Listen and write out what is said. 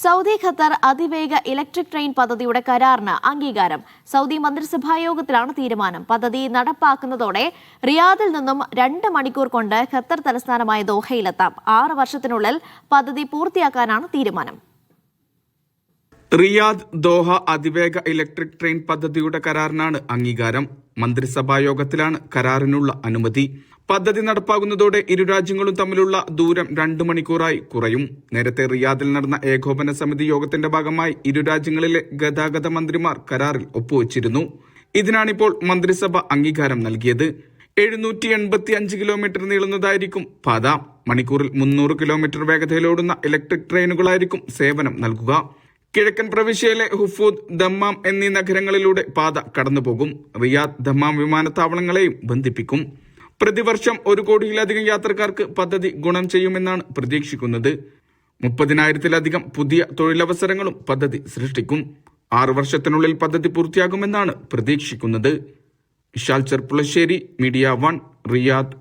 Saudi Qatar അതിവേഗ electric train പദ്ധതിയുടെ കരാറിന് അംഗീകാരം. സൗദി മന്ത്രിസഭാ യോഗത്തിലാണ് തീരുമാനം. പദ്ധതി നടപ്പാക്കുന്നതോടെ റിയാദിൽ നിന്നും 2 മണിക്കൂർ കൊണ്ട് ഖത്തർ തലസ്ഥാനമായ ദോഹയിലെത്താം. 6 വർഷത്തിനുള്ളിൽ പദ്ധതി പൂർത്തിയാക്കാനാണ് തീരുമാനം. റിയാദ് ദോഹ അതിവേഗ ഇലക്ട്രിക് ട്രെയിൻ പദ്ധതിയുടെ കരാറിനാണ് അംഗീകാരം. മന്ത്രിസഭാ യോഗത്തിലാണ് കരാറിനുള്ള അനുമതി. പദ്ധതി നടപ്പാകുന്നതോടെ ഇരു രാജ്യങ്ങളും തമ്മിലുള്ള ദൂരം 2 മണിക്കൂറായി കുറയും. നേരത്തെ റിയാദിൽ നടന്ന ഏകോപന സമിതി യോഗത്തിന്റെ ഭാഗമായി ഇരു രാജ്യങ്ങളിലെ ഗതാഗത മന്ത്രിമാർ കരാറിൽ ഒപ്പുവച്ചിരുന്നു. ഇതിനാണിപ്പോൾ മന്ത്രിസഭ അംഗീകാരം നൽകിയത്. 785 കിലോമീറ്റർ നീളുന്നതായിരിക്കും പാത. മണിക്കൂറിൽ 300 കിലോമീറ്റർ വേഗതയിലോടുന്ന ഇലക്ട്രിക് ട്രെയിനുകളായിരിക്കും സേവനം നൽകുക. കിഴക്കൻ പ്രവിശ്യയിലെ ഹുഫൂദ്, ദമ്മാം എന്നീ നഗരങ്ങളിലൂടെ പാത കടന്നുപോകും. റിയാദ്, ദമ്മാം വിമാനത്താവളങ്ങളെയും ബന്ധിപ്പിക്കും. പ്രതിവർഷം 1 കോടിയിലധികം യാത്രക്കാർക്ക് പദ്ധതി ഗുണം ചെയ്യുമെന്നാണ് പ്രതീക്ഷിക്കുന്നത്. 30,000-ത്തിലധികം പുതിയ തൊഴിലവസരങ്ങളും പദ്ധതി സൃഷ്ടിക്കും. 6 വർഷത്തിനുള്ളിൽ പദ്ധതി പൂർത്തിയാകുമെന്നാണ് പ്രതീക്ഷിക്കുന്നത്. Vishal Cherpulassery, media 1, Riyadh.